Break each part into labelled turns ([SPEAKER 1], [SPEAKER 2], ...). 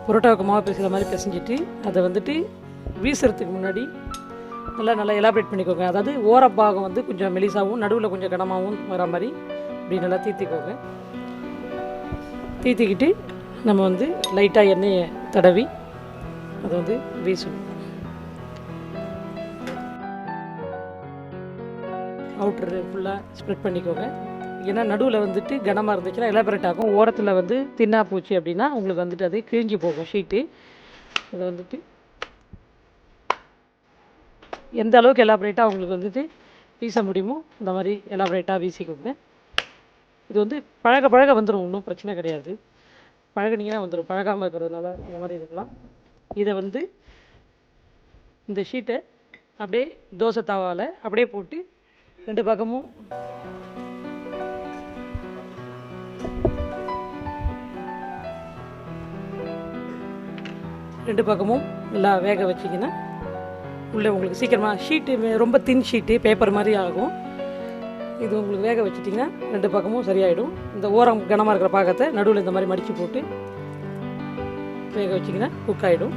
[SPEAKER 1] புரோட்டாவுக்கு மாவு பிசைகிற மாதிரி பிசைஞ்சிட்டு அதை வந்துட்டு வீசுறதுக்கு முன்னாடி நல்லா எலாபரேட் பண்ணிக்கோங்க. அதாவது ஓரப்பாகம் வந்து கொஞ்சம் மெலிசாகவும் நடுவில் கொஞ்சம் கனமாகவும் வர மாதிரி இப்படி நல்லா தீர்த்திக்கோங்க. தீர்த்திக்கிட்டு நம்ம வந்து லைட்டாக எண்ணெயை தடவி அதை வந்து வீசணும். அவுட்ரு ஃபுல்லாக ஸ்ப்ரெட் பண்ணிக்கோங்க. ஏன்னா நடுவில் வந்துட்டு கனமாக இருந்துச்சுன்னா எலாபரேட் ஆகும். ஓரத்தில் வந்து தின்னா போச்சு அப்படின்னா உங்களுக்கு வந்துட்டு அது கிழிஞ்சி போகும் ஷீட்டு. அதை வந்துட்டு எந்த அளவுக்கு எலாபரேட்டாக உங்களுக்கு வந்துட்டு வீச முடியுமோ இந்த மாதிரி எலாபரேட்டாக வீசிக்கோங்க. இது வந்து பழக வந்துடும், ஒன்றும் பிரச்சனை கிடையாது. பழகினீங்கன்னா வந்துடும். பழகாமல் இருக்கிறதுனால இந்த மாதிரி இருக்கலாம். இதை வந்து இந்த ஷீட்டை அப்படியே தோசை தாவால் அப்படியே போட்டு ரெண்டு பக்கமும் நல்லா வேக வச்சிங்கன்னா உள்ளே உங்களுக்கு சீக்கிரமாக ஷீட்டு ரொம்ப தின் ஷீட்டு பேப்பர் மாதிரி ஆகும். இது உங்களுக்கு வேக வச்சிட்டிங்கன்னா ரெண்டு பக்கமும் சரியாயிடும். இந்த ஓரம் கனமாக இருக்கிற பாகத்தை நடுவில் இந்த மாதிரி மடித்து போட்டு வேக வச்சிங்கன்னா குக் ஆகிடும்.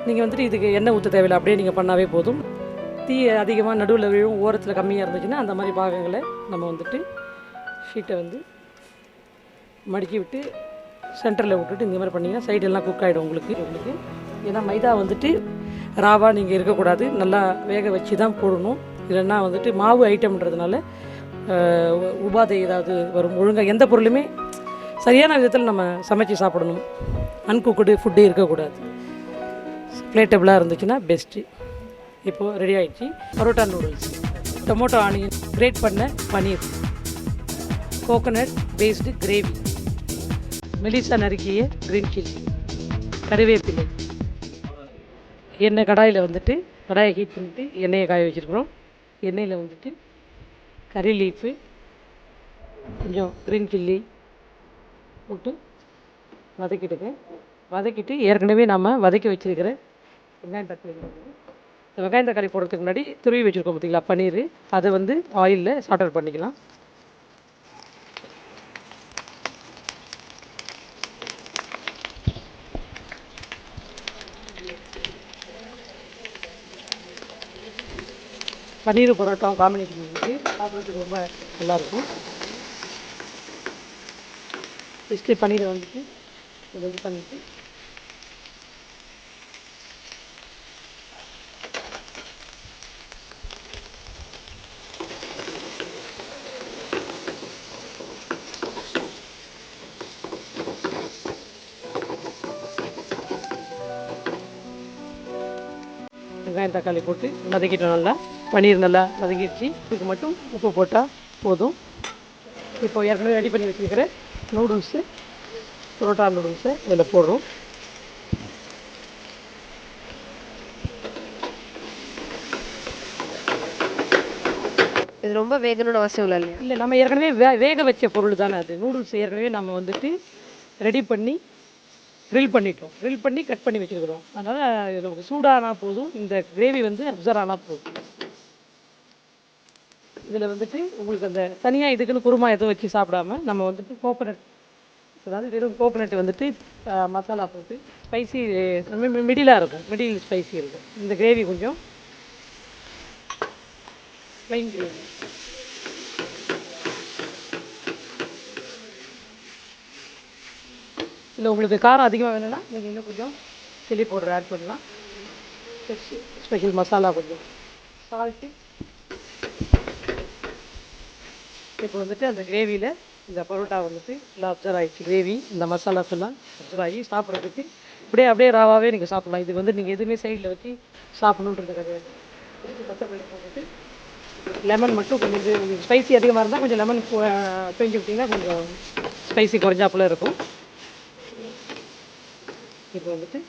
[SPEAKER 1] நீங்கள் வந்துட்டு இதுக்கு எண்ணெய் ஊற்ற தேவையில்லை, அப்படியே நீங்கள் பண்ணாவே போதும். தீ அதிகமாக நடுவில் விழும், ஓரத்தில் கம்மியாக இருந்துச்சுன்னா அந்த மாதிரி பாகங்களை நம்ம வந்துட்டு ஷீட்டை வந்து மடிக்கி விட்டு சென்டரில் விட்டுட்டு இந்த மாதிரி பண்ணிங்கன்னா சைடெல்லாம் குக் ஆகிடும் உங்களுக்கு. ஏன்னா மைதா வந்துட்டு ராவாக நீங்கள் இருக்கக்கூடாது, நல்லா வேக வச்சு தான் போடணும். இல்லைன்னா வந்துட்டு மாவு ஐட்டம்ன்றதுனால உபாதை ஏதாவது வரும். ஒழுங்காக எந்த பொருளுமே சரியான விதத்தில் நம்ம சமைச்சு சாப்பிடணும். அன்குக்குடு ஃபுட்டு இருக்கக்கூடாது. பிளேட்டபிளாக இருந்துச்சுன்னா பெஸ்ட்டு. இப்போது ரெடி ஆகிடுச்சு parotta noodles. Tomato onion, grate பண்ண பன்னீர், கோகோனட் பேஸ்டு கிரேவி, மெலிசா நறுக்கிய க்ரீன் சில்லி, கறிவேப்பிலை, எண்ணெய் கடாயை ஹீட் பண்ணிவிட்டு எண்ணெயை காய வச்சுருக்குறோம். எண்ணெயில் வந்துட்டு கறி லீஃபு, கொஞ்சம் க்ரீன் சில்லி போட்டு வதக்கிட்டு ஏற்கனவே நம்ம வதக்கி வச்சுருக்கிற வெங்காயம் தக்காளி போடணும். இந்த வெங்காயம் தக்காளி போடுறதுக்கு முன்னாடி துருவி வச்சுருக்கோம் பார்த்திங்களா பன்னீர், அதை வந்து ஆயிலில் சாட்டர் பண்ணிக்கலாம். பன்னீர் பரோட்டா காம்பினேஷன் வந்துட்டு சாப்பிட்றதுக்கு ரொம்ப நல்லாயிருக்கும். ஃபஸ்ட்டு பன்னீரை வந்துட்டு இது பண்ணிவிட்டு வெங்காயம் தக்காளி போட்டு வதக்கிட்டோம். நல்லா பன்னீர் நல்லா வதக்கிடுச்சு. இதுக்கு மட்டும் உப்பு போட்டால் போதும். இப்போ ஏற்கனவே ரெடி பண்ணி வச்சுருக்கிற நூடுல்ஸு, பரோட்டா நூடுல்ஸை இதில் போடுறோம்.
[SPEAKER 2] இது ரொம்ப வேகணும்னு அவசியம் இல்லை.
[SPEAKER 1] இல்லை, நம்ம ஏற்கனவே வேக வச்ச பொருள் தானே அது. நூடுல்ஸ் ஏற்கனவே நம்ம வந்துட்டு ரெடி பண்ணி க்ரில் பண்ணிட்டோம். க்ரில் பண்ணி கட் பண்ணி வச்சுருக்கிறோம். அதனால் இது சூடானா போதும், இந்த கிரேவி வந்து அப்சர்வ் ஆனால் போதும். இதில் வந்துட்டு உங்களுக்கு அந்த தனியாக இதுக்குன்னு குருமா எதுவும் வச்சு சாப்பிடாம நம்ம வந்துட்டு கோகோனட், அதாவது வெறும் கோகோனட் வந்துட்டு மசாலா போட்டு ஸ்பைசி மிடிலாக இருக்கும், மிடில் ஸ்பைசி இருக்கும். இந்த கிரேவி கொஞ்சம் ப்ளைன் கிரேவி. இல்லை உங்களுக்கு காரம் அதிகமாக வேணும்னா நீங்கள் இன்னும் கொஞ்சம் சில்லி பவுடர் ஆட் பண்ணலாம். ஸ்பெஷல் மசாலா கொஞ்சம் சால்ட்டு. இப்போ வந்துட்டு அந்த கிரேவியில் இந்த பரோட்டா வந்துட்டு நல்லா அப்சர்வ் ஆகிடுச்சு. கிரேவி இந்த மசாலாஸ் எல்லாம் அப்சர்வ் ஆகி சாப்பிட்றதுக்கு அப்படியே ராவாகவே நீங்கள் சாப்பிட்லாம். இது வந்து நீங்கள் எதுவுமே சைடில் வச்சு சாப்பிட்ணுன்றது கிடையாது. பச்சைப்பயிறு போட்டுட்டு லெமன் மட்டும் கொஞ்சம் ஸ்பைசி அதிகமாக இருந்தால் கொஞ்சம் லெமன் பிழிஞ்சு விட்டிங்கன்னா கொஞ்சம் ஸ்பைசி குறைஞ்சாப்புல இருக்கும். இப்போ வந்துட்டு